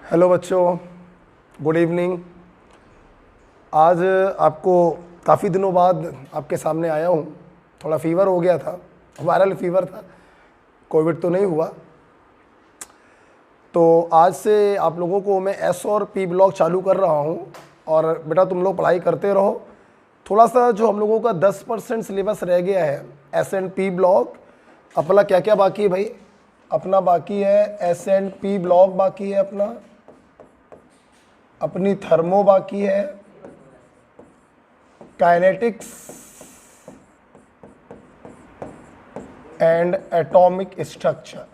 Hello बच्चों, good evening. आज आपको काफ़ी दिनों बाद आपके सामने आया हूँ। थोड़ा फीवर हो गया था, वायरल फीवर था, कोविड तो नहीं हुआ। तो आज से आप लोगों को मैं एस और पी ब्लॉक चालू कर रहा हूँ और बेटा तुम लोग पढ़ाई करते रहो। थोड़ा सा जो हम लोगों का 10% सिलेबस रह गया है एस एंड पी ब्लॉक। अपना क्या क्या बाकी है भाई? अपना बाकी है एस एंड पी ब्लॉक, बाकी है अपनी थर्मो बाकी है, काइनेटिक्स एंड एटॉमिक स्ट्रक्चर,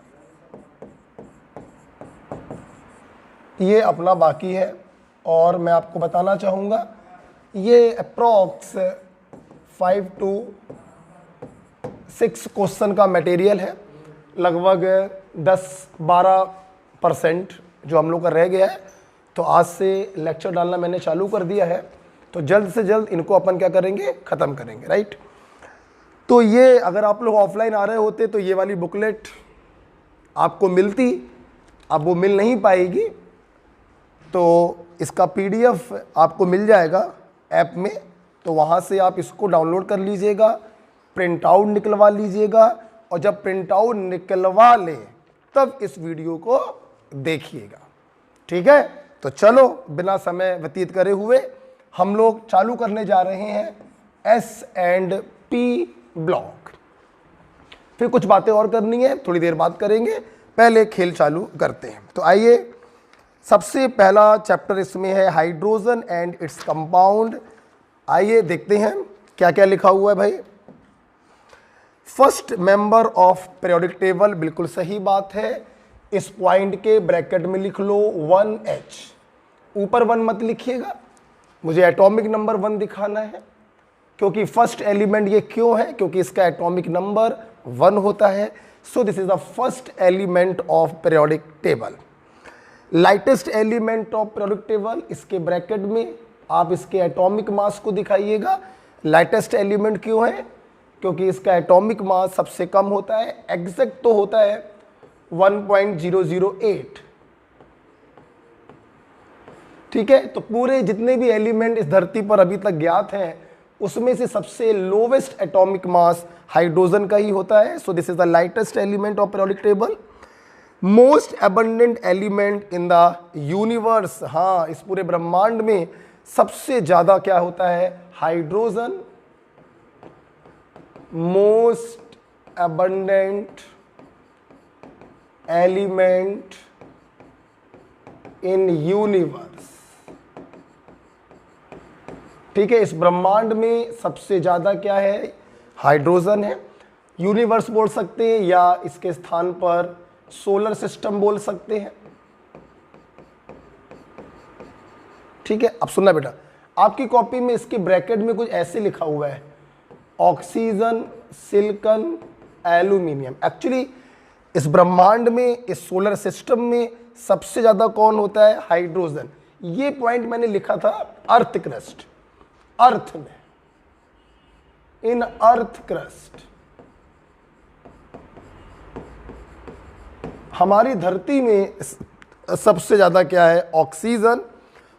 ये अपना बाकी है। और मैं आपको बताना चाहूँगा ये अप्रॉक्स 5 to 6 क्वेश्चन का मटेरियल है। लगभग 10-12% जो हम लोग का रह गया है। तो आज से लेक्चर डालना मैंने चालू कर दिया है, तो जल्द से जल्द इनको अपन क्या करेंगे, ख़त्म करेंगे, राइट। तो ये अगर आप लोग ऑफलाइन आ रहे होते तो ये वाली बुकलेट आपको मिलती, अब वो मिल नहीं पाएगी। तो इसका PDF आपको मिल जाएगा ऐप में, तो वहाँ से आप इसको डाउनलोड कर लीजिएगा, प्रिंट आउट निकलवा लीजिएगा, और जब प्रिंट आउट निकलवा ले तब इस वीडियो को देखिएगा, ठीक है। तो चलो बिना समय व्यतीत करे हुए हम लोग चालू करने जा रहे हैं एस एंड पी ब्लॉक। फिर कुछ बातें और करनी है, थोड़ी देर बात करेंगे, पहले खेल चालू करते हैं। तो आइए, सबसे पहला चैप्टर इसमें है हाइड्रोजन एंड इट्स कंपाउंड। आइए देखते हैं क्या क्या लिखा हुआ है भाई। First member of periodic table, बिल्कुल सही बात है। इस पॉइंट के ब्रैकेट में लिख लो 1H, ऊपर 1 मत लिखिएगा, मुझे एटॉमिक नंबर 1 दिखाना है। क्योंकि फर्स्ट एलिमेंट ये क्यों है? क्योंकि इसका एटॉमिक नंबर 1 होता है। So this is the first element of periodic table. Lightest element of periodic table, इसके ब्रैकेट में आप इसके एटॉमिक मास को दिखाइएगा। लाइटेस्ट एलिमेंट क्यों है? क्योंकि इसका एटॉमिक मास सबसे कम होता है, एग्जैक्ट तो होता है 1.008, ठीक है। तो पूरे जितने भी एलिमेंट इस धरती पर अभी तक ज्ञात हैं उसमें से सबसे लोवेस्ट एटॉमिक मास हाइड्रोजन का ही होता है। So this is the lightest element of periodic table. Most abundant element in the universe, हाँ, इस पूरे ब्रह्मांड में सबसे ज्यादा क्या होता है? Hydrogen. Most abundant element in universe, ठीक है। इस ब्रह्मांड में सबसे ज्यादा क्या है? हाइड्रोजन है। यूनिवर्स बोल सकते हैं या इसके स्थान पर सोलर सिस्टम बोल सकते हैं, ठीक है। अब सुनना बेटा, आपकी कॉपी में इसके ब्रैकेट में कुछ ऐसे लिखा हुआ है, ऑक्सीजन, सिलिकॉन, एल्यूमिनियम। एक्चुअली इस ब्रह्मांड में, इस सोलर सिस्टम में सबसे ज्यादा कौन होता है? हाइड्रोजन। ये पॉइंट मैंने लिखा था अर्थ क्रस्ट, अर्थ में, इन अर्थ क्रस्ट। हमारी धरती में सबसे ज्यादा क्या है? Oxygen,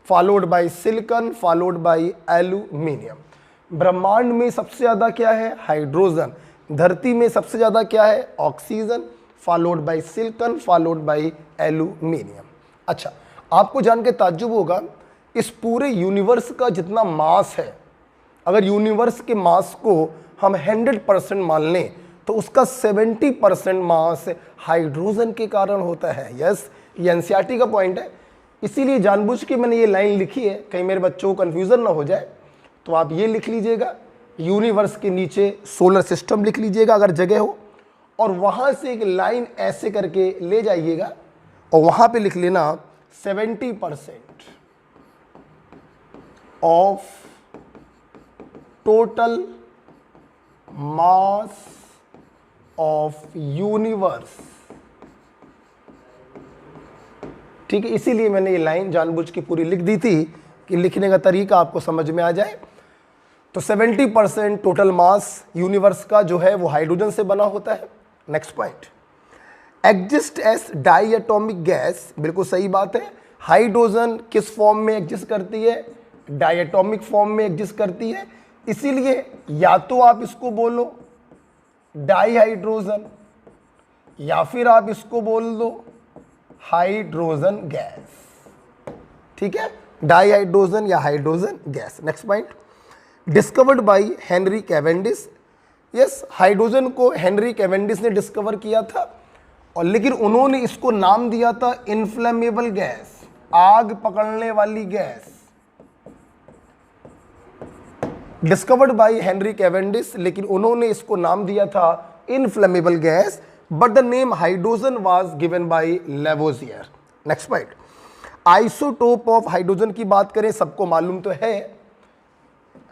followed by silicon, followed by aluminium. ब्रह्मांड में सबसे ज्यादा क्या है? हाइड्रोजन। धरती में सबसे ज्यादा क्या है? Oxygen, followed by silicon, followed by aluminium. अच्छा, आपको जान के ताज्जुब होगा, इस पूरे यूनिवर्स का जितना मास है, अगर यूनिवर्स के मास को हम 100% मान लें तो उसका 70% मास हाइड्रोजन के कारण होता है। यस, ये एनसीईआरटी का पॉइंट है, इसीलिए जानबूझ के मैंने ये लाइन लिखी है, कहीं मेरे बच्चों को कन्फ्यूजन ना हो जाए। तो आप ये लिख लीजिएगा, यूनिवर्स के नीचे सोलर सिस्टम लिख लीजिएगा अगर जगह हो, और वहां से एक लाइन ऐसे करके ले जाइएगा और वहां पे लिख लेना 70% of total mass of universe, ठीक है। इसीलिए मैंने ये लाइन जानबूझ के पूरी लिख दी थी कि लिखने का तरीका आपको समझ में आ जाए। तो 70% टोटल मास यूनिवर्स का जो है वो हाइड्रोजन से बना होता है। Next point, exist as diatomic gas, बिल्कुल सही बात है। हाइड्रोजन किस फॉर्म में एग्जिस्ट करती है? डायटोमिक फॉर्म में एग्जिस्ट करती है। इसीलिए या तो आप इसको बोलो डाइहाइड्रोजन या फिर आप इसको बोल दो हाइड्रोजन गैस। ठीक है, डाइहाइड्रोजन या hydrogen gas. Next point, discovered by Henry Cavendish. Yes, hydrogen को हेनरी कैवेंडिश ने डिस्कवर किया था, और लेकिन उन्होंने इसको नाम दिया था इनफ्लेमेबल गैस, आग पकड़ने वाली gas. Discovered by Henry Cavendish, लेकिन उन्होंने इसको नाम दिया था inflammable gas, but the name hydrogen was given bye Lavoisier. Next point, isotope of hydrogen की बात करें, सबको मालूम तो है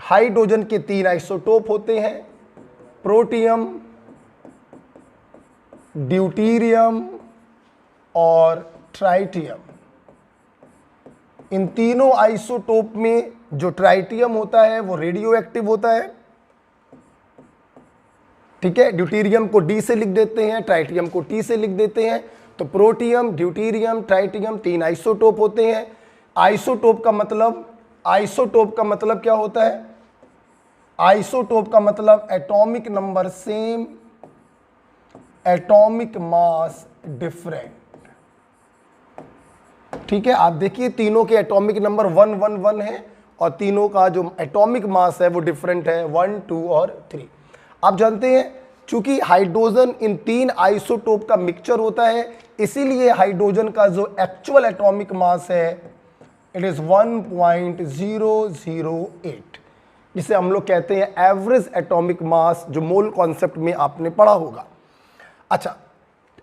हाइड्रोजन के 3 आइसोटोप होते हैं, प्रोटियम, ड्यूटीरियम और ट्राइटियम। इन तीनों आइसोटोप में जो ट्राइटियम होता है वो रेडियो एक्टिव होता है। ठीक है, ड्यूटीरियम को डी से लिख देते हैं, ट्राइटियम को टी से लिख देते हैं। तो प्रोटियम, ड्यूटीरियम, ट्राइटियम 3 आइसोटोप होते हैं। आइसोटोप का मतलब क्या होता है? आइसोटोप का मतलब atomic number same, atomic mass different. ठीक है, आप देखिए तीनों के एटॉमिक नंबर 1 1 1 है, और तीनों का जो एटॉमिक मास है वो डिफरेंट है, 1 2 और 3। आप जानते हैं चूंकि हाइड्रोजन इन 3 आइसोटोप का मिक्सचर होता है, इसीलिए हाइड्रोजन का जो एक्चुअल एटॉमिक मास है इट इज 1.008, जिसे हम लोग कहते हैं एवरेज एटॉमिक मास, जो मोल कॉन्सेप्ट में आपने पढ़ा होगा। अच्छा,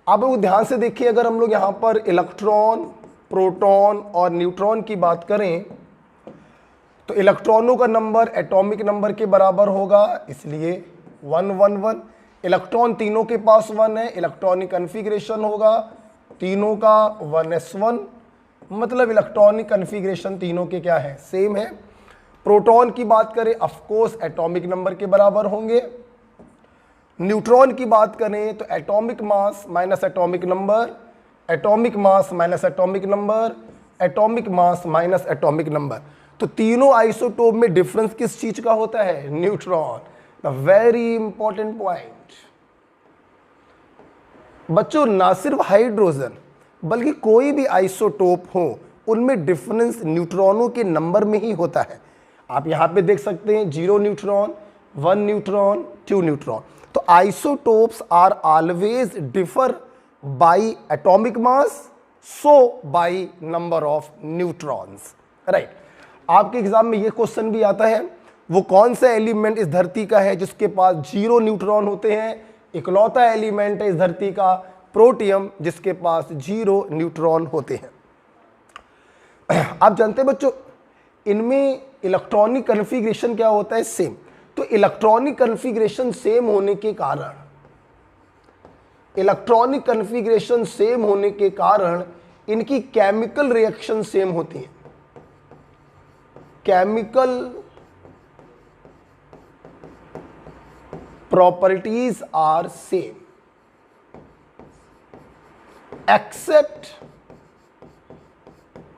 आप लोग ध्यान से देखिए, अगर हम लोग यहाँ पर इलेक्ट्रॉन, प्रोटॉन और न्यूट्रॉन की बात करें तो इलेक्ट्रॉनों का नंबर एटॉमिक नंबर के बराबर होगा, इसलिए 1 1 1। इलेक्ट्रॉन तीनों के पास 1 है, इलेक्ट्रॉनिक कन्फिग्रेशन होगा तीनों का 1s1, मतलब इलेक्ट्रॉनिक कन्फिग्रेशन तीनों के क्या है? सेम है। प्रोटॉन की बात करें, ऑफ कोर्स एटॉमिक नंबर के बराबर होंगे। न्यूट्रॉन की बात करें तो atomic mass minus atomic number, atomic mass minus atomic number, atomic mass minus atomic number. तो तीनों आइसोटोप में डिफरेंस किस चीज का होता है? Neutron. The very important point बच्चों, ना सिर्फ हाइड्रोजन बल्कि कोई भी आइसोटोप हो, उनमें डिफरेंस न्यूट्रॉनों के नंबर में ही होता है। आप यहां पे देख सकते हैं 0 न्यूट्रॉन, 1 न्यूट्रॉन, 2 न्यूट्रॉन। तो isotopes are always differ by atomic mass, so by number of neutrons. Right, आपके एग्जाम में ये क्वेश्चन भी आता है, वो कौन सा एलिमेंट इस धरती का है जिसके पास 0 न्यूट्रॉन होते हैं? इकलौता एलिमेंट है इस धरती का प्रोटियम, जिसके पास 0 न्यूट्रॉन होते हैं। आप जानते हैं बच्चों, इनमें इलेक्ट्रॉनिक कन्फिग्रेशन क्या होता है? सेम। तो इलेक्ट्रॉनिक कन्फिग्रेशन सेम होने के कारण इनकी केमिकल रिएक्शन सेम होती है। Chemical properties are same except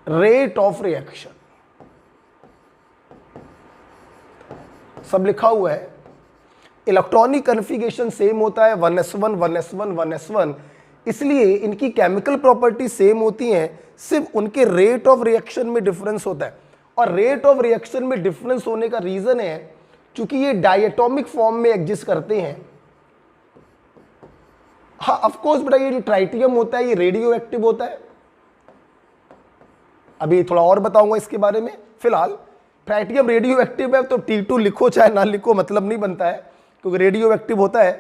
rate of reaction. सब लिखा हुआ है, इलेक्ट्रॉनिक कन्फिगरेशन सेम होता है 1s1 1s1 1s1, इसलिए इनकी केमिकल प्रॉपर्टी सेम होती हैं, सिर्फ उनके रेट ऑफ रिएक्शन में डिफरेंस होता है। और रेट ऑफ रिएक्शन में डिफरेंस होने का रीजन है क्योंकि ये डायटोमिक फॉर्म में एग्जिस्ट करते हैं। हाँ ऑफ कोर्स बेटा, ये जो ट्राइटियम होता है ये रेडियो एक्टिव होता है, अभी थोड़ा और बताऊंगा इसके बारे में। फिलहाल ट्राइटियम रेडियो एक्टिव है, तो T2 लिखो चाहे ना लिखो मतलब नहीं बनता है, क्योंकि रेडियो एक्टिव होता है।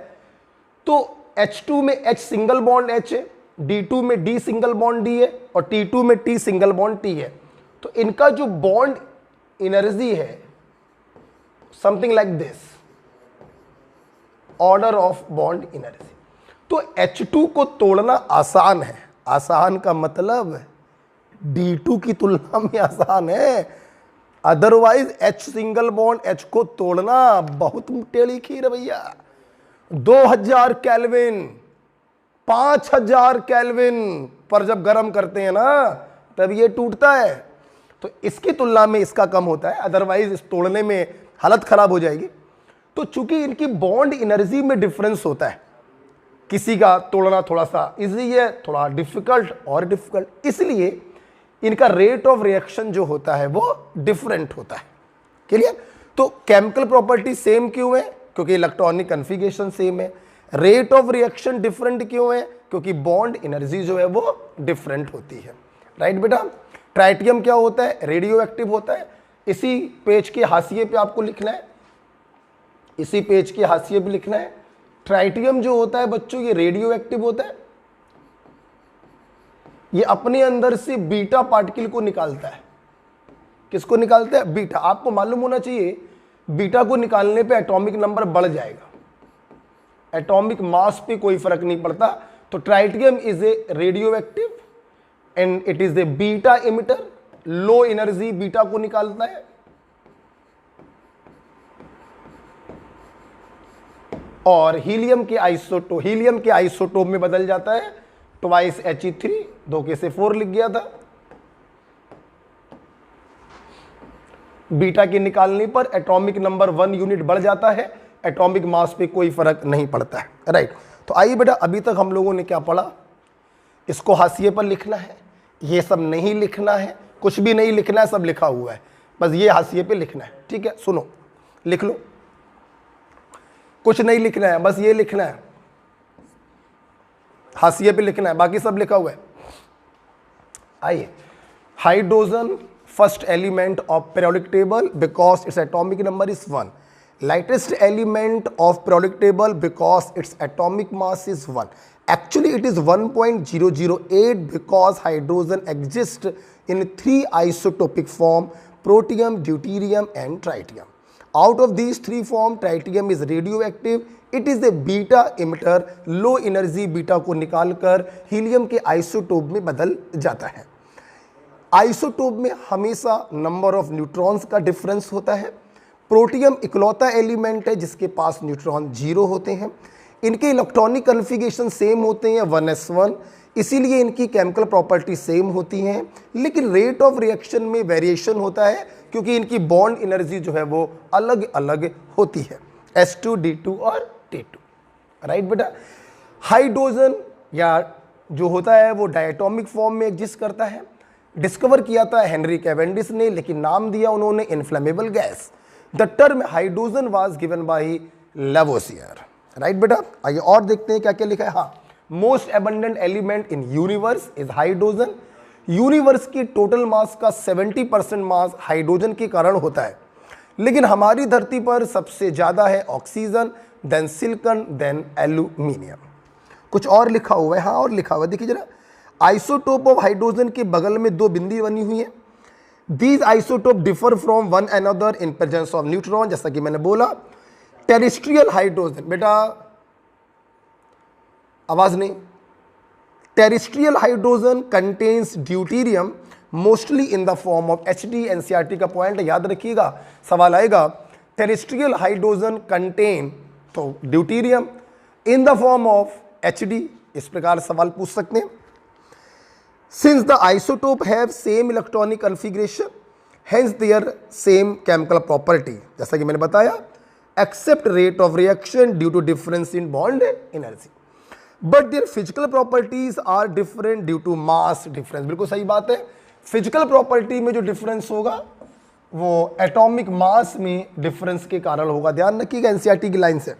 तो H2 में H सिंगल बॉन्ड H है, D2 में D सिंगल बॉन्ड D है, और T2 में T सिंगल बॉन्ड T है। तो इनका जो बॉन्ड एनर्जी है something like this, order of bond energy. तो H2 को तोड़ना आसान है, आसान का मतलब D2 की तुलना में आसान है, otherwise H single bond H को तोड़ना बहुत टेढ़ी खीर है भैया। 2000 केल्विन 5000 केल्विन पर जब गर्म करते हैं ना तब ये टूटता है। तो इसकी तुलना में इसका कम होता है, अदरवाइज इस तोड़ने में हालत खराब हो जाएगी। तो चूंकि इनकी बॉन्ड एनर्जी में डिफरेंस होता है, किसी का तोड़ना थोड़ा सा इजी है, थोड़ा डिफिकल्ट और डिफिकल्ट, इसलिए इनका रेट ऑफ रिएक्शन जो होता है वो डिफरेंट होता है। क्लियर? तो केमिकल प्रॉपर्टी सेम क्यों है? क्योंकि इलेक्ट्रॉनिक कन्फिगरेशन सेम है। रेट ऑफ रिएक्शन डिफरेंट क्यों है? क्योंकि बॉन्ड एनर्जी जो है वो डिफरेंट होती है। राइट बेटा? ट्राइटियम क्या होता है? रेडियो एक्टिव होता है। इसी पेज के हाशिए पे आपको लिखना है, इसी पेज के हाशिए पे लिखना है, ट्राइटियम जो होता है बच्चों ये रेडियो एक्टिव होता है। ये अपने अंदर से बीटा पार्टिकल को निकालता है। किसको निकालता है? बीटा। आपको मालूम होना चाहिए बीटा को निकालने पे एटॉमिक नंबर बढ़ जाएगा, एटॉमिक मास पे कोई फर्क नहीं पड़ता। तो tritium is a radio active and it is a beta emitter, low energy beta को निकालता है। और हीलियम के आइसोटोप में बदल जाता है, ट्वाइस He3, 2 के से 4 लिख गया था। बीटा के निकालने पर एटॉमिक नंबर 1 यूनिट बढ़ जाता है, एटॉमिक मास पे कोई फर्क नहीं पड़ता है। राइट? तो आइए बेटा, अभी तक हम लोगों ने क्या पढ़ा? इसको हाशिए पर लिखना है, ये सब नहीं लिखना है, कुछ भी नहीं लिखना है, सब लिखा हुआ है, बस ये हाशिए पे लिखना है। ठीक है? सुनो, लिख लो, कुछ नहीं लिखना है, बस ये लिखना है, हाशिए पे लिखना है, बाकी सब लिखा हुआ है। आइए, hydrogen first element of periodic table because its atomic number is 1, lightest element of periodic table because its atomic mass is 1. Actually it is 1.008 because hydrogen exists in 3 isotopic form: protium, deuterium and tritium. Out of these 3 form, tritium is radioactive, it is a beta emitter, low energy beta को निकालकर helium के isotope में बदल जाता है। Isotope में हमेशा number of neutrons का डिफरेंस होता है। प्रोटियम इकलौता एलिमेंट है जिसके पास न्यूट्रॉन 0 होते हैं। इनके इलेक्ट्रॉनिक कन्फिगरेशन सेम होते हैं 1s1, इसीलिए इनकी केमिकल प्रॉपर्टी सेम होती हैं, लेकिन रेट ऑफ रिएक्शन में वेरिएशन होता है क्योंकि इनकी बॉन्ड एनर्जी जो है वो अलग अलग होती है, S2, D2 और T2। राइट बेटा? हाइड्रोजन या जो होता है वो डायटोमिक फॉर्म में एग्जिस्ट करता है। डिस्कवर किया था हेनरी कैवेंडिश ने, लेकिन नाम दिया उन्होंने inflammable gas. The term hydrogen was given by Lavoisier. Right बेटा? आइए और देखते हैं क्या क्या लिखा है। हाँ, most abundant element in universe is hydrogen. Universe की टोटल मास का 70% मास हाइड्रोजन के कारण होता है, लेकिन हमारी धरती पर सबसे ज्यादा है oxygen, then silicon, then aluminium. कुछ और लिखा हुआ है? हाँ, और लिखा हुआ है, देखिए जरा। आइसोटोप ऑफ हाइड्रोजन के बगल में 2 बिंदी बनी हुई है। These isotopes differ from one another in presence of neutron, जैसा कि मैंने बोला। टेरेस्ट्रियल हाइड्रोजन, बेटा आवाज नहीं, terrestrial hydrogen contains deuterium mostly in the form of HD। NCERT का पॉइंट याद रखिएगा, सवाल आएगा। टेरेस्ट्रियल हाइड्रोजन कंटेन तो deuterium in the form of HD, इस प्रकार सवाल पूछ सकते हैं। Since the isotope have same electronic configuration, hence their same chemical property, जैसा कि मैंने बताया, except rate of reaction due to difference in bond energy, but their physical properties are different due to mass difference। बिल्कुल सही बात है, physical property में जो डिफरेंस होगा वो एटॉमिक मास में डिफरेंस के कारण होगा, ध्यान रखिएगा NCERT की लाइन से।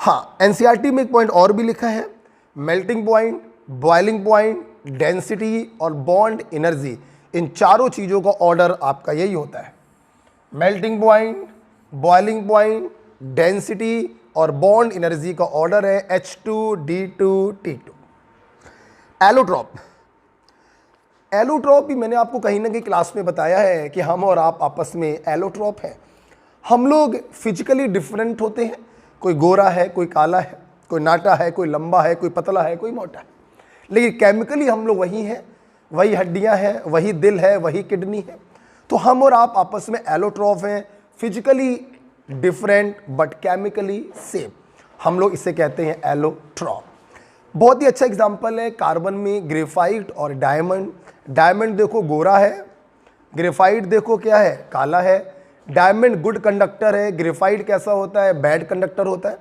हाँ, NCERT में एक पॉइंट और भी लिखा है, melting point, boiling point, density और बॉन्ड एनर्जी, इन चारों चीज़ों का ऑर्डर आपका यही होता है। Melting point, boiling point, density और बॉन्ड एनर्जी का ऑर्डर है H2, D2, T2। Allotrope, allotrope भी मैंने आपको कहीं ना कहीं क्लास में बताया है कि हम और आप आपस में एलोट्रॉप हैं। हम लोग फिजिकली डिफरेंट होते हैं, कोई गोरा है, कोई काला है, कोई नाटा है, कोई लंबा है, कोई पतला है, कोई मोटा है, लेकिन केमिकली हम लोग वही हैं, वही हड्डियां हैं, वही दिल है, वही किडनी है। तो हम और आप आपस में एलोट्रॉफ हैं, physically different but chemically same, हम लोग इसे कहते हैं एलोट्रॉप। बहुत ही अच्छा एग्जांपल है कार्बन में ग्रेफाइट और डायमंड। डायमंड देखो गोरा है, ग्रेफाइट देखो क्या है, काला है। डायमंड गुड कंडक्टर है, ग्रेफाइट कैसा होता है, बैड कंडक्टर होता है।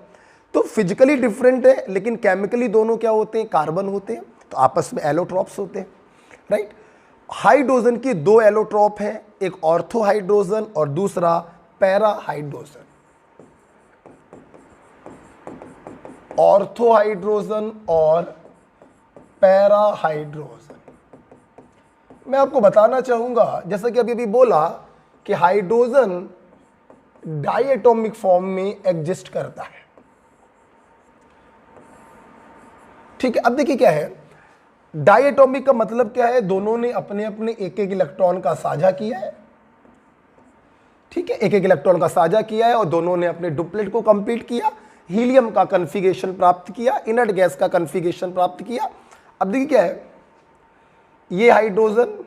तो फिजिकली डिफरेंट है लेकिन केमिकली दोनों क्या होते हैं, कार्बन होते हैं, तो आपस में एलोट्रॉप्स होते हैं, राइट। हाइड्रोजन की दो एलोट्रॉप हैं, एक ऑर्थो हाइड्रोजन और दूसरा पैरा हाइड्रोजन। ऑर्थो हाइड्रोजन और पैरा हाइड्रोजन। मैं आपको बताना चाहूंगा, जैसा कि अभी बोला कि हाइड्रोजन डायटोमिक फॉर्म में एग्जिस्ट करता है, ठीक है। अब देखिए क्या है, डायटोमिक का मतलब क्या है, दोनों ने अपने अपने एक एक इलेक्ट्रॉन का साझा किया है, ठीक है, एक एक इलेक्ट्रॉन का साझा किया है और दोनों ने अपने डुप्लेट को कंप्लीट किया, हीलियम का कन्फिगरेशन प्राप्त किया, इनर्ट गैस का कन्फिगरेशन प्राप्त किया। अब देखिए क्या है, ये हाइड्रोजन,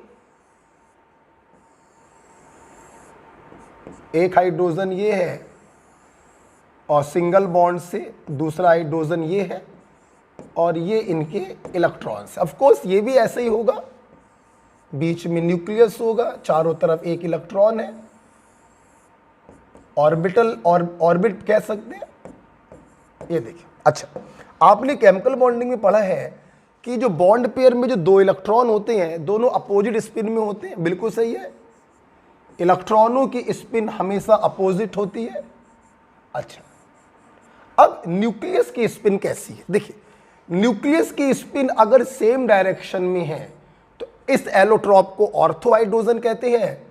एक हाइड्रोजन ये है और सिंगल बॉन्ड से दूसरा हाइड्रोजन ये है और ये इनके इलेक्ट्रॉन्स। ऑफ कोर्स ये भी ऐसे ही होगा, बीच में न्यूक्लियस होगा, चारों तरफ एक इलेक्ट्रॉन है, ऑर्बिटल और ऑर्बिट कह सकते हैं। ये देखिए, अच्छा आपने केमिकल बॉन्डिंग में पढ़ा है कि जो बॉन्ड पेयर में जो दो इलेक्ट्रॉन होते हैं दोनों अपोजिट स्पिन में होते हैं, बिल्कुल सही है, इलेक्ट्रॉनों की स्पिन हमेशा अपोजिट होती है। अच्छा, अब न्यूक्लियस की स्पिन कैसी है, देखिए न्यूक्लियस की स्पिन अगर सेम डायरेक्शन में है तो इस एलोट्रॉप को ऑर्थो हाइड्रोजन कहते हैं,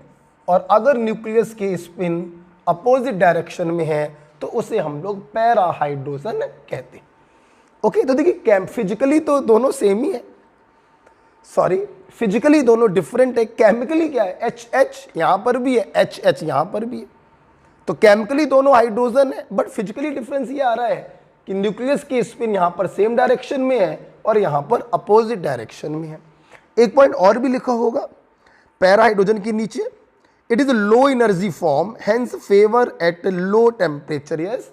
और अगर न्यूक्लियस की स्पिन अपोजिट डायरेक्शन में है तो उसे हम लोग पैरा हाइड्रोजन कहते हैं। ओके, तो देखिए फिजिकली तो दोनों सेम ही है, सॉरी फिजिकली दोनों डिफरेंट है, केमिकली क्या है, एच एच यहां पर भी है, एच एच यहां पर भी है, तो केमिकली दोनों हाइड्रोजन है, बट फिजिकली डिफरेंस ये आ रहा है कि न्यूक्लियस की स्पिन यहां पर सेम डायरेक्शन में है और यहां पर अपोजिट डायरेक्शन में है। एक पॉइंट और भी लिखा होगा पैरा हाइड्रोजन के नीचे, it is low energy form hence favour at low temperature. Yes,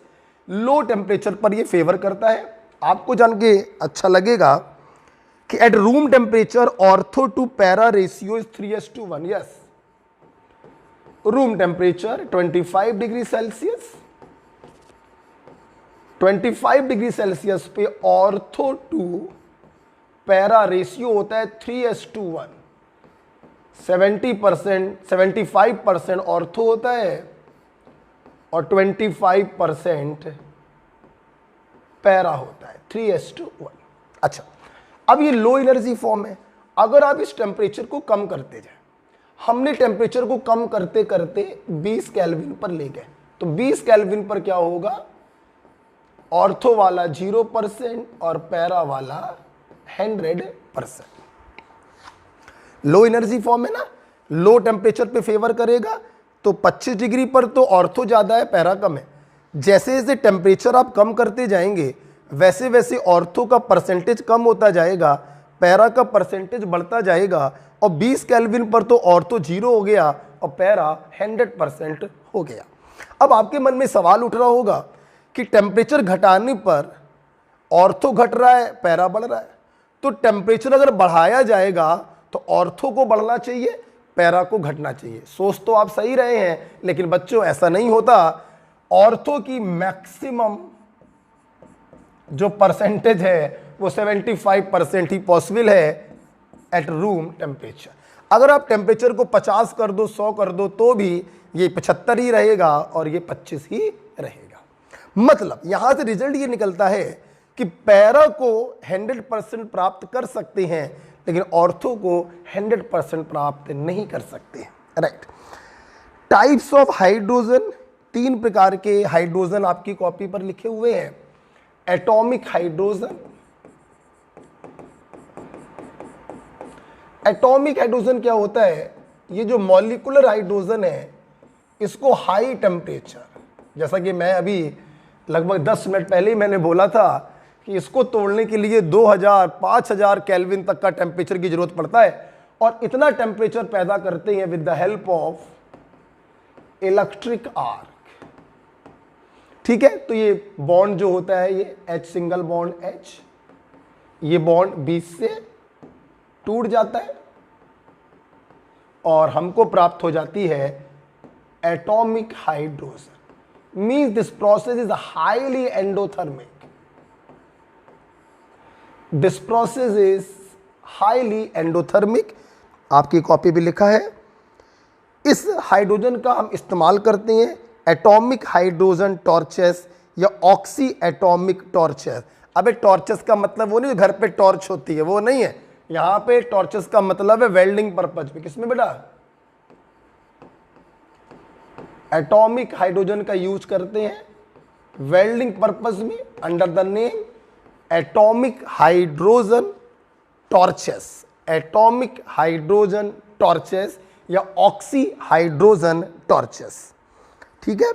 low temperature पर ये फेवर करता है। आपको जान के अच्छा लगेगा कि at room temperature ortho to para ratio is 3:1। Yes, room temperature 25 degree Celsius, 25 degree Celsius पे ऑर्थो टू पैरा रेशियो होता है 3:1। 70% 75% ऑर्थो होता है और 25% पैरा होता है, 3:1। अच्छा, अब ये लो एनर्जी फॉर्म है, अगर आप इस टेम्परेचर को कम करते जाए, हमने टेम्परेचर को कम करते करते 20 केल्विन पर ले गए, तो 20 केल्विन पर क्या होगा, ऑर्थो वाला 0% और पैरा वाला 100%। लो एनर्जी फॉर्म है ना, लो टेम्परेचर पे फेवर करेगा, तो 25 डिग्री पर तो ऑर्थो ज़्यादा है, पैरा कम है। जैसे जैसे टेम्परेचर आप कम करते जाएंगे वैसे वैसे ऑर्थो का परसेंटेज कम होता जाएगा, पैरा का परसेंटेज बढ़ता जाएगा, और 20 केल्विन पर तो ऑर्थो 0 हो गया और पैरा 100% हो गया। अब आपके मन में सवाल उठ रहा होगा कि टेम्परेचर घटाने पर ऑर्थो घट रहा है, पैरा बढ़ रहा है, तो टेम्परेचर अगर बढ़ाया जाएगा तो ऑर्थो को बढ़ना चाहिए, पैरा को घटना चाहिए। सोच तो आप सही रहे हैं, लेकिन बच्चों ऐसा नहीं होता। ऑर्थो की मैक्सिमम जो परसेंटेज है वो 75% ही पॉसिबल है एट रूम टेम्परेचर। अगर आप टेम्परेचर को 50 कर दो, 100 कर दो, तो भी ये 75 ही रहेगा और ये 25 ही रहेगा। मतलब यहां से रिजल्ट ये निकलता है कि पैरा को 100% प्राप्त कर सकते हैं लेकिन ऑर्थो को 100% प्राप्त नहीं कर सकते, राइट। टाइप्स ऑफ हाइड्रोजन, 3 प्रकार के हाइड्रोजन आपकी कॉपी पर लिखे हुए हैं। एटॉमिक हाइड्रोजन, एटॉमिक हाइड्रोजन क्या होता है, ये जो मॉलिक्यूलर हाइड्रोजन है इसको हाई टेम्परेचर, जैसा कि मैं अभी लगभग 10 मिनट पहले ही मैंने बोला था कि इसको तोड़ने के लिए 2000 5000 केल्विन तक का टेम्परेचर की जरूरत पड़ता है, और इतना टेम्परेचर पैदा करते हैं with the help of electric arc. ठीक है, तो ये बॉन्ड जो होता है ये H सिंगल बॉन्ड H, ये बॉन्ड बीच से टूट जाता है और हमको प्राप्त हो जाती है atomic hydrogen. Means this process is highly endothermic. This process is highly endothermic. आपकी कॉपी भी लिखा है। इस हाइड्रोजन का हम इस्तेमाल करते हैं एटॉमिक हाइड्रोजन टॉर्चेस या ऑक्सी एटॉमिक टॉर्चेस। अबे टॉर्चेस का मतलब वो नहीं घर पे टॉर्च होती है, वो नहीं है। यहां पे टॉर्चेस का मतलब है वेल्डिंग पर्पज में। किसमें बेटा? एटॉमिक हाइड्रोजन का यूज करते हैं वेल्डिंग पर्पज में under the name atomic hydrogen torches. Atomic hydrogen torches या ऑक्सी हाइड्रोजन टॉर्चेस। ठीक है,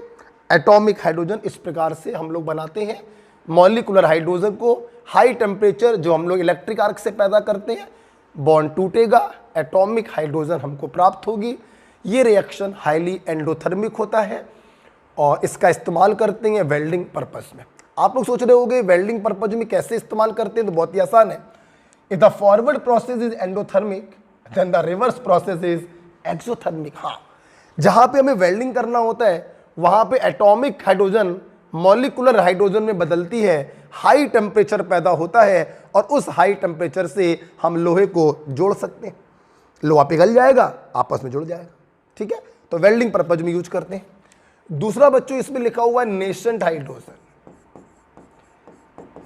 एटॉमिक हाइड्रोजन इस प्रकार से हम लोग बनाते हैं। मॉलिक्यूलर हाइड्रोजन को हाई टेम्परेचर जो हम लोग इलेक्ट्रिक आर्क से पैदा करते हैं, बॉन्ड टूटेगा, एटॉमिक हाइड्रोजन हमको प्राप्त होगी। ये रिएक्शन हाईली एंडोथर्मिक होता है और इसका इस्तेमाल करते हैं वेल्डिंग पर्पस में। आप लोग सोच रहे होंगे वेल्डिंग पर्पज में कैसे इस्तेमाल करते हैं, तो बहुत ही आसान है। If the forward process is endothermic then the reverse process is exothermic. हाँ, जहां पे हमें वेल्डिंग करना होता है वहां पे एटॉमिक हाइड्रोजन मॉलिक्यूलर हाइड्रोजन में बदलती है, हाई टेम्परेचर पैदा होता है और उस हाई टेम्परेचर से हम लोहे को जोड़ सकते हैं। लोहा पिघल जाएगा, आपस में जुड़ जाएगा। ठीक है, तो वेल्डिंग पर्पज में यूज करते हैं। दूसरा बच्चों इसमें लिखा हुआ है नेसेंट हाइड्रोजन।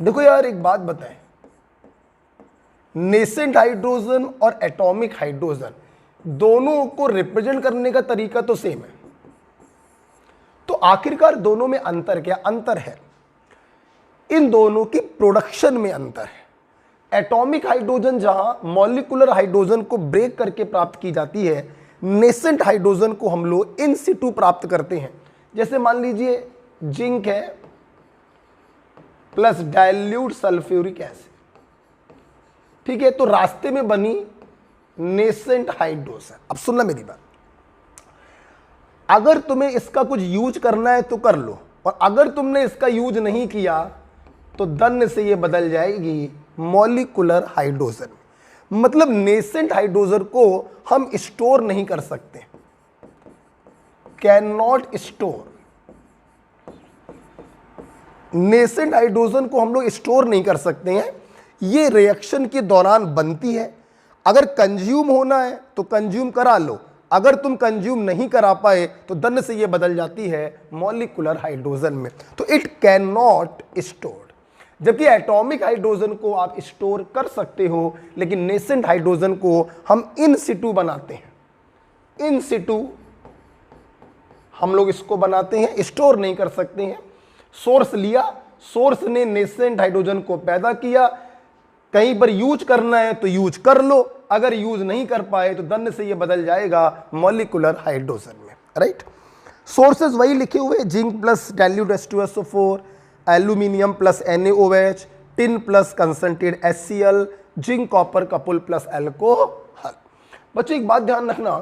देखो यार एक बात बताएं, नेसेंट हाइड्रोजन और एटॉमिक हाइड्रोजन दोनों को रिप्रेजेंट करने का तरीका तो सेम है, तो आखिरकार दोनों में अंतर क्या? अंतर है इन दोनों की प्रोडक्शन में अंतर है। एटॉमिक हाइड्रोजन जहां मॉलिक्यूलर हाइड्रोजन को ब्रेक करके प्राप्त की जाती है, नेसेंट हाइड्रोजन को हम लोग इन सिटू प्राप्त करते हैं। जैसे मान लीजिए जिंक है प्लस डाइल्यूट सल्फ्यूरिक एसिड, ठीक है, तो रास्ते में बनी नेसेंट हाइड्रोजन। अब सुनना मेरी बात, अगर तुम्हें इसका कुछ यूज करना है तो कर लो, और अगर तुमने इसका यूज नहीं किया तो दन्य से ये बदल जाएगी मॉलिक्यूलर हाइड्रोजन। मतलब नेसेंट हाइड्रोजन को हम स्टोर नहीं कर सकते, can not store. Nascent hydrogen को हम लोग स्टोर नहीं कर सकते हैं, ये रिएक्शन के दौरान बनती है। अगर कंज्यूम होना है तो कंज्यूम करा लो, अगर तुम कंज्यूम नहीं करा पाए तो दन्य से ये बदल जाती है मॉलिक्यूलर हाइड्रोजन में, तो इट कैन नॉट स्टोर। जबकि एटॉमिक हाइड्रोजन को आप स्टोर कर सकते हो, लेकिन नेसेंट हाइड्रोजन को हम इन सिटू बनाते हैं। इन सिटू हम लोग इसको बनाते हैं, स्टोर नहीं कर सकते हैं। सोर्स लिया, सोर्स ने नेसेंट हाइड्रोजन को पैदा किया, कहीं पर यूज करना है तो यूज कर लो, अगर यूज नहीं कर पाए तो दन्य से ये बदल जाएगा मॉलिक्यूलर हाइड्रोजन में। राइट, सोर्सेज वही लिखे हुए, zinc plus dilute H2SO4, aluminium plus NaOH, tin plus concentrated HCl, zinc copper couple plus alcohol. बच्चों एक बात ध्यान रखना,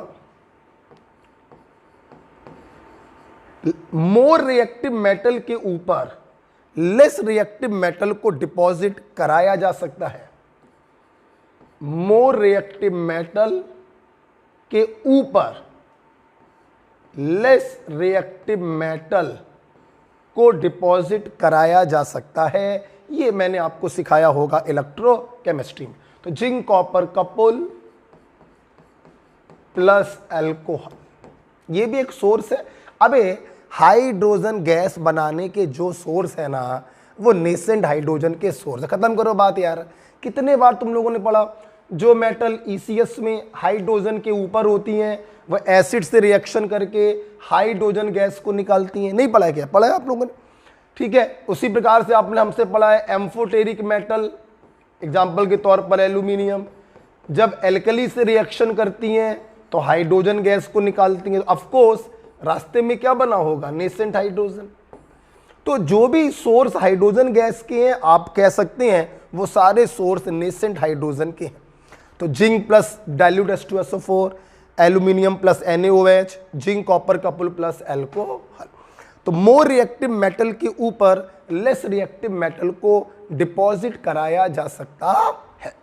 मोर रिएक्टिव मेटल के ऊपर लेस रिएक्टिव मेटल को डिपॉजिट कराया जा सकता है। मोर रिएक्टिव मेटल के ऊपर लेस रिएक्टिव मेटल को डिपॉजिट कराया जा सकता है। ये मैंने आपको सिखाया होगा इलेक्ट्रोकेमिस्ट्री में। तो zinc copper couple plus alcohol, ये भी एक सोर्स है। अबे हाइड्रोजन गैस बनाने के जो सोर्स है ना, वो नेसेंट हाइड्रोजन के सोर्स है। खत्म करो बात यार। कितने बार तुम लोगों ने पढ़ा, जो मेटल ECS में हाइड्रोजन के ऊपर होती हैं वो एसिड से रिएक्शन करके हाइड्रोजन गैस को निकालती हैं। नहीं पढ़ा है क्या? पढ़ा है आप लोगों ने, ठीक है। उसी प्रकार से आपने हमसे पढ़ा है एम्फोटेरिक मेटल, एग्जाम्पल के तौर पर एल्यूमिनियम, जब एल्कली से रिएक्शन करती हैं तो हाइड्रोजन गैस को निकालती हैं। ऑफकोर्स रास्ते में क्या बना होगा? Nascent hydrogen. तो जो भी सोर्स हाइड्रोजन गैस के हैं आप कह सकते हैं वो सारे सोर्स नेसेंट हाइड्रोजन के हैं। तो zinc plus dilute H2SO4, aluminium plus NaOH, zinc copper couple plus alcohol. तो मोर रिएक्टिव मेटल के ऊपर लेस रिएक्टिव मेटल को डिपॉजिट कराया जा सकता है।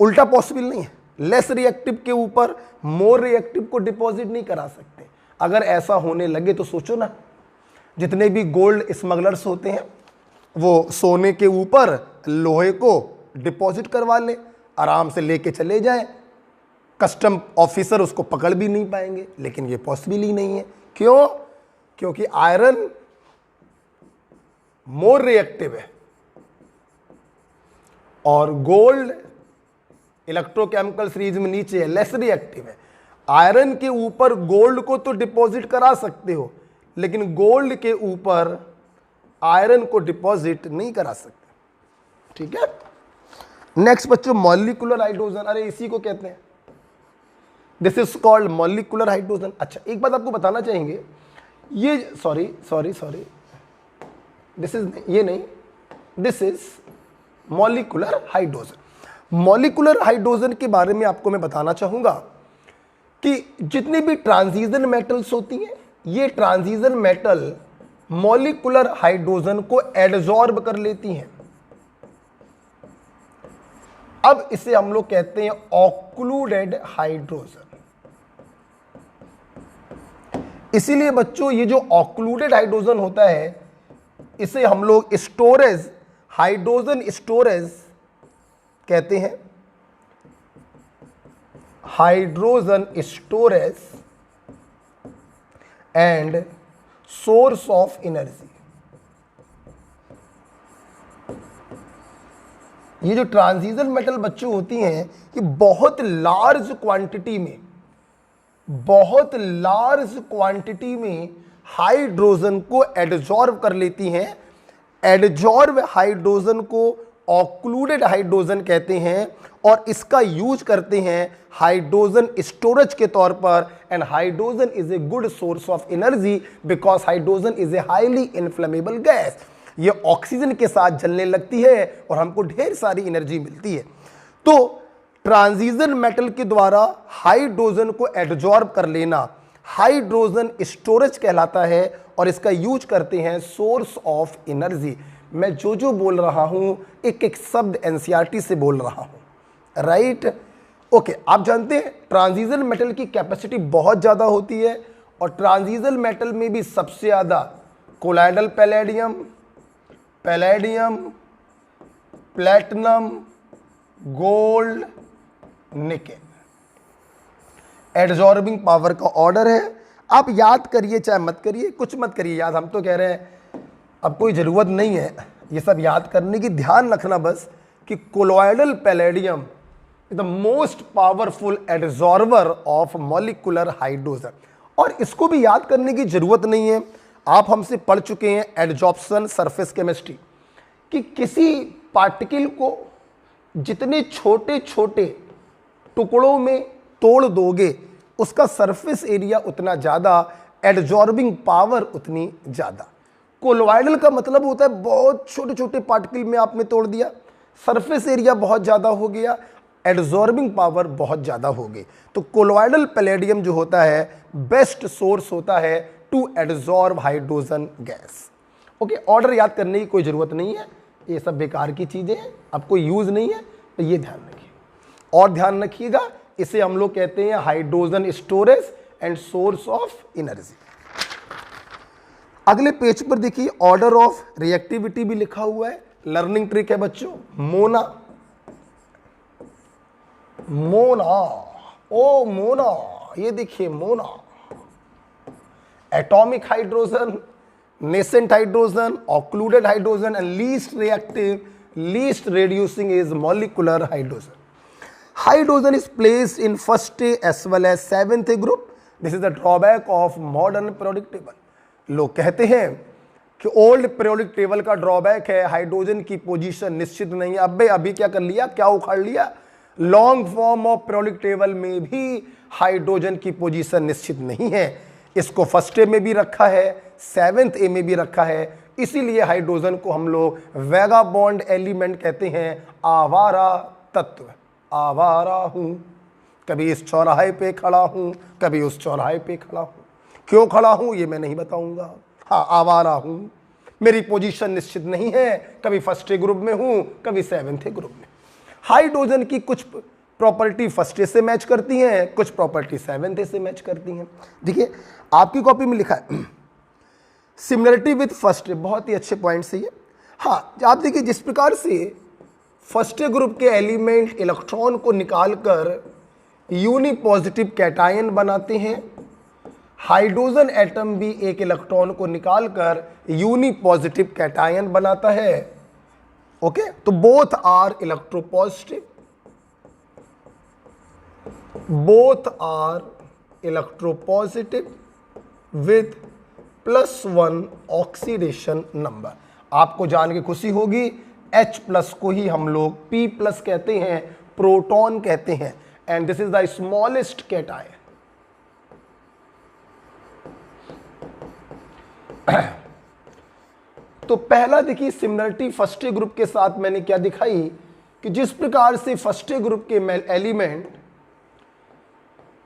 उल्टा पॉसिबल नहीं है, लेस रिएक्टिव के ऊपर मोर रिएक्टिव को डिपॉजिट नहीं करा सकते। अगर ऐसा होने लगे तो सोचो ना, जितने भी गोल्ड स्मगलर्स होते हैं वो सोने के ऊपर लोहे को डिपॉजिट करवा ले, आराम से लेके चले जाएं, कस्टम ऑफिसर उसको पकड़ भी नहीं पाएंगे। लेकिन ये पॉसिबल ही नहीं है। क्यों? क्योंकि आयरन मोर रिएक्टिव है और गोल्ड इलेक्ट्रोकेमिकल सीरीज में नीचे है, लेस रिएक्टिव है। आयरन के ऊपर गोल्ड को तो डिपॉजिट करा सकते हो, लेकिन गोल्ड के ऊपर आयरन को डिपॉजिट नहीं करा सकते। ठीक है। नेक्स्ट बच्चों, मॉलिक्यूलर हाइड्रोजन। अरे इसी को कहते हैं, this is called molecular hydrogen. अच्छा, एक बात आपको बताना चाहेंगे, ये सॉरी दिस इज, ये नहीं, this is molecular hydrogen. Molecular hydrogen के बारे में आपको मैं बताना चाहूंगा कि जितनी भी ट्रांजिशन मेटल्स होती हैं, ये ट्रांजिशन मेटल मॉलिक्यूलर हाइड्रोजन को एडजॉर्ब कर लेती हैं। अब इसे हम लोग कहते हैं ऑक्लूडेड हाइड्रोजन। इसीलिए बच्चों ये जो ऑक्लूडेड हाइड्रोजन होता है, इसे हम लोग स्टोरेज, हाइड्रोजन स्टोरेज कहते हैं। Hydrogen storage and source of energy. ये जो ट्रांजिशन मेटल बच्चों होती हैं, ये बहुत लार्ज क्वांटिटी में हाइड्रोजन को एडजॉर्ब कर लेती हैं। एडजॉर्ब हाइड्रोजन को ऑक्लूडेड हाइड्रोजन कहते हैं और इसका यूज करते हैं हाइड्रोजन स्टोरेज के तौर पर। And hydrogen is a good source of energy because hydrogen is a highly inflammable gas. ये ऑक्सीजन के साथ जलने लगती है और हमको ढेर सारी एनर्जी मिलती है। तो ट्रांजिशन मेटल के द्वारा हाइड्रोजन को एडजॉर्ब कर लेना हाइड्रोजन स्टोरेज कहलाता है और इसका यूज करते हैं सोर्स ऑफ एनर्जी। मैं जो बोल रहा हूं एक एक शब्द एनसीईआरटी से बोल रहा हूं, राइट? ओके, आप जानते हैं ट्रांजिशन मेटल की कैपेसिटी बहुत ज़्यादा होती है और ट्रांजिशन मेटल में भी सबसे ज़्यादा colloidal palladium, platinum, gold, nickel. Adsorbing power का ऑर्डर है। आप याद करिए चाहे मत करिए, कुछ मत करिए याद, हम तो कह रहे हैं अब कोई ज़रूरत नहीं है ये सब याद करने की। ध्यान रखना बस कि colloidal palladium the most powerful adsorber of molecular hydrogen. और इसको भी याद करने की ज़रूरत नहीं है, आप हमसे पढ़ चुके हैं एडजॉर्प्शन सरफेस केमिस्ट्री कि किसी पार्टिकल को जितने छोटे छोटे टुकड़ों में तोड़ दोगे उसका सरफेस एरिया उतना ज़्यादा, एडजॉर्बिंग पावर उतनी ज़्यादा। कोलॉइडल का मतलब होता है बहुत छोटे छोटे पार्टिकल में आपने तोड़ दिया, सरफेस एरिया बहुत ज़्यादा हो गया, एडजॉर्बिंग पावर बहुत ज़्यादा हो गई। तो कोलॉइडल पैलेडियम जो होता है बेस्ट सोर्स होता है to adsorb hydrogen gas. Okay, order याद करने की कोई ज़रूरत नहीं है, ये सब बेकार की चीज़ें हैं, आपको यूज़ नहीं है, तो ये ध्यान रखिए। और ध्यान रखिएगा, इसे हम लोग कहते हैं hydrogen storage and source of energy. अगले पेज पर देखिए ऑर्डर ऑफ रिएक्टिविटी भी लिखा हुआ है, लर्निंग ट्रिक है बच्चों। मोना, ओ मोना, ये देखिए Mona. Atomic hydrogen, nascent hydrogen, occluded hydrogen and least reactive, least reducing is molecular hydrogen. Hydrogen is placed in first as well as seventh group. This is the drawback of modern periodic table. लोग कहते हैं कि old periodic table का drawback है hydrogen की position निश्चित नहीं है। अबे अभी क्या कर लिया, क्या उखाड़ लिया? Long form of periodic table में भी हाइड्रोजन की पोजीशन निश्चित नहीं है। इसको फर्स्ट ए में भी रखा है, सेवेंथ ए में भी रखा है, इसीलिए हाइड्रोजन को हम लोग वैगाबॉन्ड एलिमेंट कहते हैं, आवारा तत्व। आवारा हूं, कभी इस चौराहे पे खड़ा हूं, कभी उस चौराहे पे खड़ा हूं। क्यों खड़ा हूं ये मैं नहीं बताऊंगा, हाँ आवारा हूं। मेरी पोजीशन निश्चित नहीं है, कभी फर्स्ट ए ग्रुप में हूं, कभी सेवेंथ ए ग्रुप में। हाइड्रोजन की कुछ प्रॉपर्टी फर्स्ट ए से मैच करती हैं, कुछ प्रॉपर्टी सेवेंथ ए से मैच करती हैं। देखिए आपकी कॉपी में लिखा है सिमिलरिटी विद फर्स्ट ए, बहुत ही अच्छे पॉइंट से ये। हाँ, आप देखिए जिस प्रकार से फर्स्ट ए ग्रुप के एलिमेंट इलेक्ट्रॉन को निकालकर यूनिपॉजिटिव कैटायन बनाते हैं, हाइड्रोजन एटम भी एक इलेक्ट्रॉन को निकालकर यूनिपॉजिटिव कैटायन बनाता है। ओके, तो both are electropositive, both are electropositive with +1 oxidation number. आपको जान के खुशी होगी H+ को ही हम लोग P+ कहते हैं, प्रोटॉन कहते हैं, and this is the smallest cation. तो पहला देखिए सिमिलरिटी फर्स्ट ए ग्रुप के साथ मैंने क्या दिखाई कि जिस प्रकार से फर्स्ट ए ग्रुप के एलिमेंट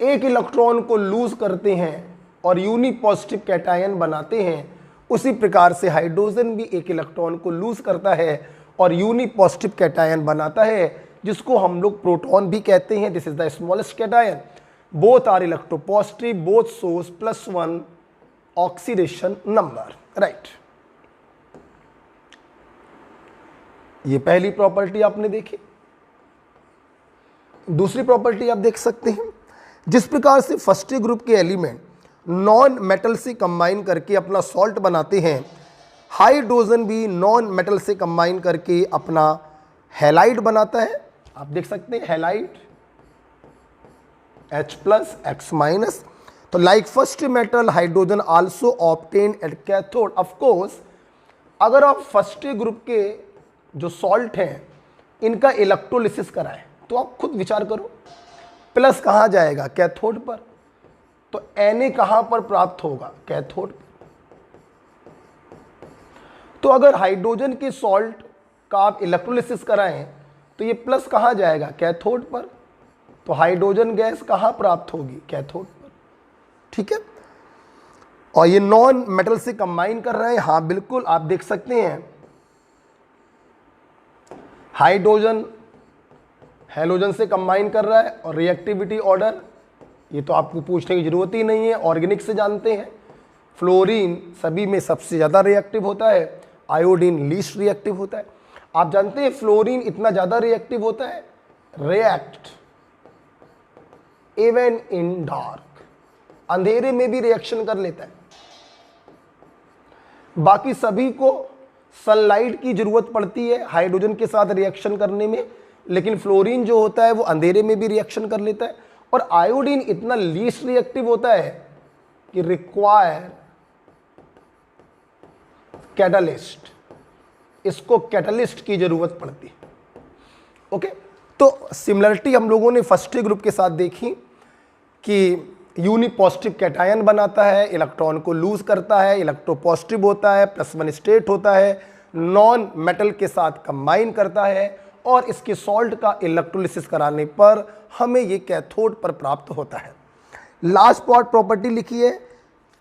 एक इलेक्ट्रॉन को लूज करते हैं और यूनिपॉजिटिव कैटायन बनाते हैं, उसी प्रकार से हाइड्रोजन भी एक इलेक्ट्रॉन को लूज करता है और यूनिपॉजिटिव कैटायन बनाता है, जिसको हम लोग प्रोटॉन भी कहते हैं। This is the smallest cation. Both are electropositive, both source +1 oxidation number, right. ये पहली प्रॉपर्टी आपने देखी। दूसरी प्रॉपर्टी आप देख सकते हैं, जिस प्रकार से फर्स्ट ए ग्रुप के एलिमेंट नॉन मेटल से कंबाइन करके अपना सॉल्ट बनाते हैं, हाइड्रोजन भी नॉन मेटल से कंबाइन करके अपना हैलाइड बनाता है। आप देख सकते हैं हैलाइड H+ X-। तो like first metal hydrogen also obtain at cathode. Of course अगर आप फर्स्ट ए ग्रुप के जो सॉल्ट हैं इनका इलेक्ट्रोलिसिस कराएं तो आप खुद विचार करो, प्लस कहाँ जाएगा? कैथोड पर। तो Na कहाँ पर प्राप्त होगा? कैथोड पर। तो अगर हाइड्रोजन के सॉल्ट का आप इलेक्ट्रोलिसिस कराएं तो ये प्लस कहाँ जाएगा? कैथोड पर। तो हाइड्रोजन गैस कहाँ प्राप्त होगी? कैथोड पर। ठीक है, और ये नॉन मेटल से कंबाइन कर रहे हैं। हाँ बिल्कुल, आप देख सकते हैं हाइड्रोजन हैलोजन से कंबाइन कर रहा है और रिएक्टिविटी ऑर्डर ये तो आपको पूछने की जरूरत ही नहीं है, ऑर्गेनिक से जानते हैं। फ्लोरीन सभी में सबसे ज़्यादा रिएक्टिव होता है, आयोडीन लीस्ट रिएक्टिव होता है। आप जानते हैं फ्लोरीन इतना ज़्यादा रिएक्टिव होता है, रिएक्ट इवन इन डार्क, अंधेरे में भी रिएक्शन कर लेता है। बाकी सभी को सनलाइट की जरूरत पड़ती है हाइड्रोजन के साथ रिएक्शन करने में, लेकिन फ्लोरीन जो होता है वो अंधेरे में भी रिएक्शन कर लेता है। और आयोडीन इतना लीस्ट रिएक्टिव होता है कि रिक्वायर कैटलिस्ट, इसको कैटलिस्ट की जरूरत पड़ती है। ओके, तो सिमिलरिटी हम लोगों ने फर्स्ट ए ग्रुप के साथ देखी कि यूनिपॉजिटिव कैटायन बनाता है, इलेक्ट्रॉन को लूज करता है, इलेक्ट्रोपॉजिटिव होता है, +1 स्टेट होता है, नॉन मेटल के साथ कंबाइन करता है और इसके सॉल्ट का इलेक्ट्रोलिसिस कराने पर हमें ये कैथोड पर प्राप्त होता है। लास्ट पार्ट प्रॉपर्टी लिखी है,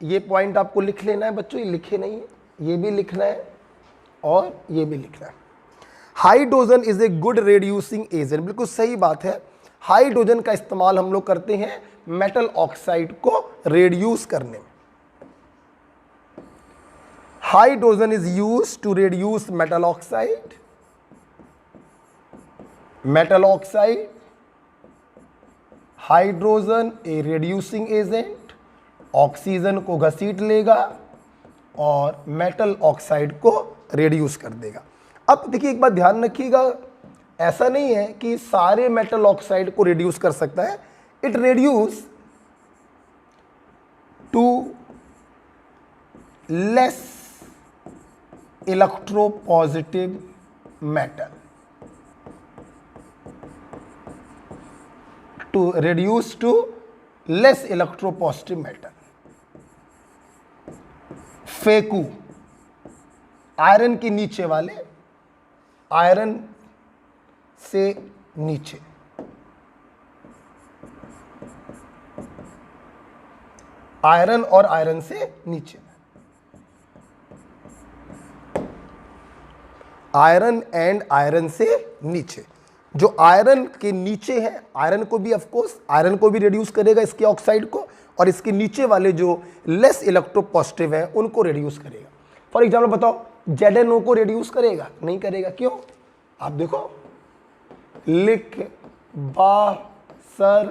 ये पॉइंट आपको लिख लेना है बच्चों, ये लिखे नहीं है, ये भी लिखना है और ये भी लिखना है। Hydrogen is a good reducing agent. बिल्कुल सही बात है, हाइड्रोजन का इस्तेमाल हम लोग करते हैं मेटल ऑक्साइड को रेड्यूस करने में। Hydrogen is used to reduce metal oxide. Metal oxide, hydrogen a reducing agent, oxygen को घसीट लेगा और मेटल ऑक्साइड को रेड्यूस कर देगा। अब देखिए एक बात ध्यान रखिएगा, ऐसा नहीं है कि सारे मेटल ऑक्साइड को रिड्यूस कर सकता है। It reduce to less electropositive metal, to reduce to less electropositive metal। फेकू आयरन के नीचे वाले, आयरन से नीचे, आयरन और आयरन से नीचे। आयरन एंड आयरन से नीचे। जो आयरन के नीचे है, आयरन को भी ऑफकोर्स आयरन को भी रिड्यूस करेगा, इसके ऑक्साइड को, और इसके नीचे वाले जो लेस इलेक्ट्रोपॉजिटिव हैं उनको रिड्यूस करेगा। फॉर एग्जाम्पल बताओ, ZnO को रिड्यूस करेगा? नहीं करेगा। क्यों? आप देखो, लिख बा सर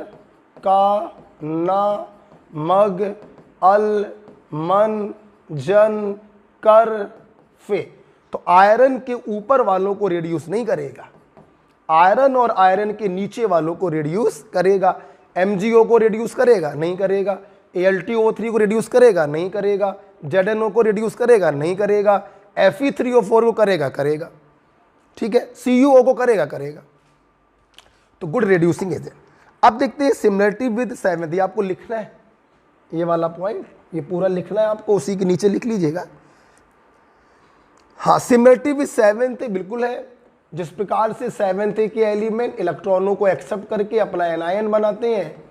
का ना मग अल मन जन कर फे। तो आयरन के ऊपर वालों को रिड्यूस नहीं करेगा, आयरन और आयरन के नीचे वालों को रिड्यूस करेगा। MgO को रिड्यूस करेगा? नहीं करेगा। AlTO3 को रिड्यूस करेगा? नहीं करेगा। ZnO को रिड्यूस करेगा? नहीं करेगा। Fe3O4 को करेगा? करेगा। ठीक है, CuO को करेगा? करेगा। तो गुड रिड्यूसिंग एजेंट। अब देखते हैं सिमिलरिटी विद 7th। ये आपको लिखना है, ये वाला पॉइंट ये पूरा लिखना है आपको, उसी के नीचे लिख लीजिएगा। हाँ, सिमिलरिटी विद 7th बिल्कुल है। जिस प्रकार से 7th के एलिमेंट इलेक्ट्रॉनों को एक्सेप्ट करके अपना एनायन बनाते हैं,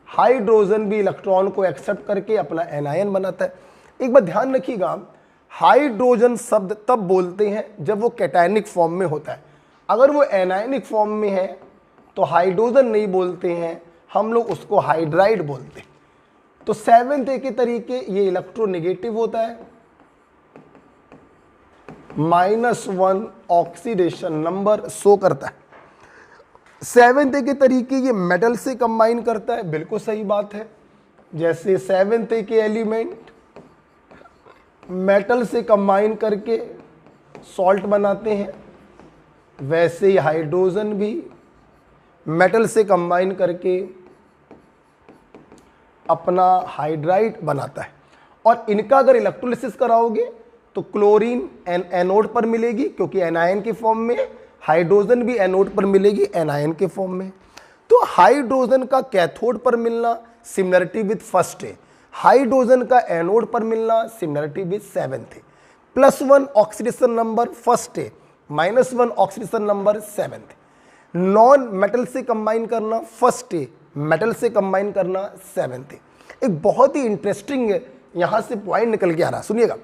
हाइड्रोजन भी इलेक्ट्रॉन को एक्सेप्ट करके अपना एनायन बनाता है। एक बात ध्यान रखिएगा, हाइड्रोजन शब्द तब बोलते हैं जब वो कैटायनिक फॉर्म में होता है। अगर वो एनायनिक फॉर्म में है तो हाइड्रोजन नहीं बोलते हैं, हम लोग उसको हाइड्राइड बोलते हैं। तो 7th के तरीके ये इलेक्ट्रोनेगेटिव होता है, -1 ऑक्सीडेशन नंबर शो करता है। 7th के तरीके ये मेटल से कंबाइन करता है, बिल्कुल सही बात है। जैसे 7th के एलिमेंट मेटल से कंबाइन करके सॉल्ट बनाते हैं, वैसे ही हाइड्रोजन भी मेटल से कंबाइन करके अपना हाइड्राइड बनाता है। और इनका अगर इलेक्ट्रोलिसिस कराओगे तो क्लोरीन एनोड पर मिलेगी क्योंकि एनायन के फॉर्म में, हाइड्रोजन भी एनोड पर मिलेगी एनायन के फॉर्म में। तो हाइड्रोजन का कैथोड पर मिलना सिमिलरिटी विद फर्स्ट है, हाइड्रोजन का एनोड पर मिलना सिमिलरिटी विद 7th है। +1 ऑक्सीडेशन नंबर फर्स्ट है, -1 oxidation number 7th। Non metal से कंबाइन करना फर्स्ट है, मेटल से कंबाइन करना 7th है। एक बहुत ही इंटरेस्टिंग यहां से पॉइंट निकल के आ रहा, सुनिएगा।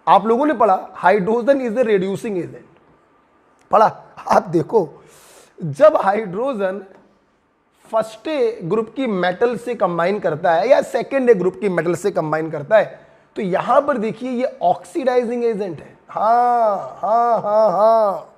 आप लोगों ने पढ़ा hydrogen is a reducing agent, पढ़ा? आप देखो, जब हाइड्रोजन फर्स्ट ग्रुप की मेटल से कंबाइन करता है या सेकेंड ग्रुप की मेटल से कंबाइन करता है, तो यहां पर देखिए ये ऑक्सीडाइजिंग एजेंट है। हाँ हाँ हाँ हाँ,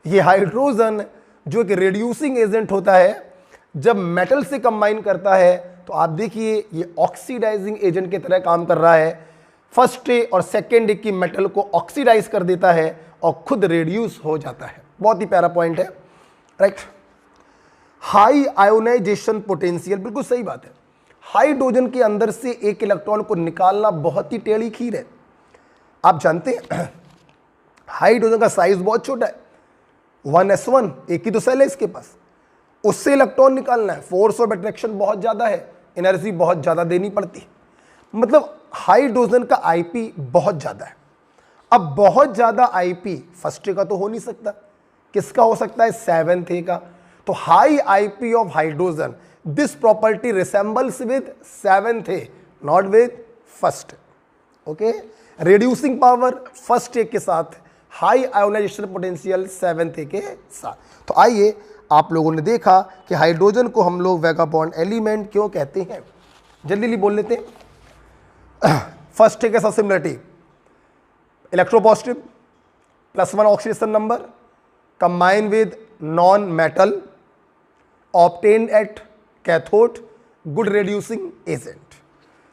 ये हाइड्रोजन जो एक रिड्यूसिंग एजेंट होता है, जब मेटल से कंबाइन करता है तो आप देखिए ये ऑक्सीडाइजिंग एजेंट की तरह काम कर रहा है। फर्स्ट और सेकेंड की मेटल को ऑक्सीडाइज कर देता है और खुद रिड्यूस हो जाता है। बहुत ही प्यारा पॉइंट है, राइट। हाई आयोनाइजेशन पोटेंशियल, बिल्कुल सही बात है। हाइड्रोजन के अंदर से एक इलेक्ट्रॉन को निकालना बहुत ही टेढ़ी खीर है। आप जानते हैं हाइड्रोजन का साइज बहुत छोटा है, 1s1, एक ही तो सेल है इसके पास, उससे इलेक्ट्रॉन निकालना है, फोर्स ऑफ अट्रैक्शन बहुत ज़्यादा है, एनर्जी बहुत ज़्यादा देनी पड़ती है। मतलब हाइड्रोजन का आईपी बहुत ज़्यादा है। अब बहुत ज़्यादा आईपी फर्स्ट का तो हो नहीं सकता, किसका हो सकता है? 7th का। तो high IP of hydrogen, this property resembles with 7th, not with first. Okay, reducing power first के साथ, हाई आयोनाइजेशन पोटेंशियल 7th के साथ। तो आइए, आप लोगों ने देखा कि हाइड्रोजन को हम लोग वैगाबॉन्ड एलिमेंट क्यों कहते हैं, जल्दी बोल लेते हैं। फर्स्ट के साथ similarity, electropositive, +1 oxidation number, combine with non metal, obtained at cathode, good reducing agent.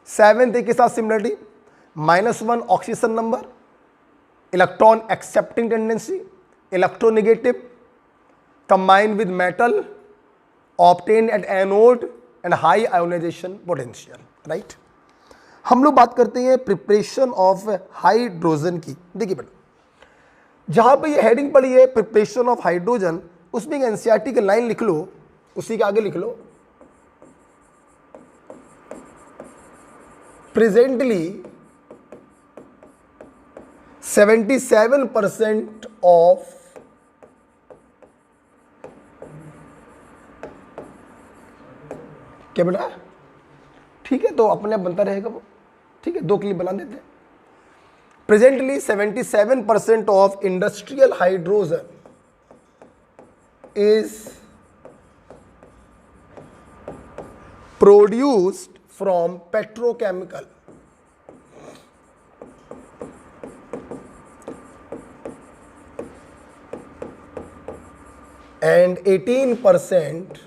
7th के साथ similarity, -1 oxidation number, electron accepting tendency, electronegative, combined with metal, obtained at anode and high ionization potential, right? हम लोग बात करते हैं preparation of hydrogen की। देखिए बेटा, जहां पे ये हेडिंग पड़ी है प्रिपरेशन ऑफ हाइड्रोजन, उसमें एक एनसीईआरटी की लाइन लिख लो, उसी के आगे लिख लो, प्रेजेंटली 77% ऑफ क्या बेटा? ठीक है, तो अपने आप बनता रहेगा वो, ठीक है, 2 क्लिप बना देते हैं। Presently 77% of industrial hydrogen is produced from petrochemical, and 18%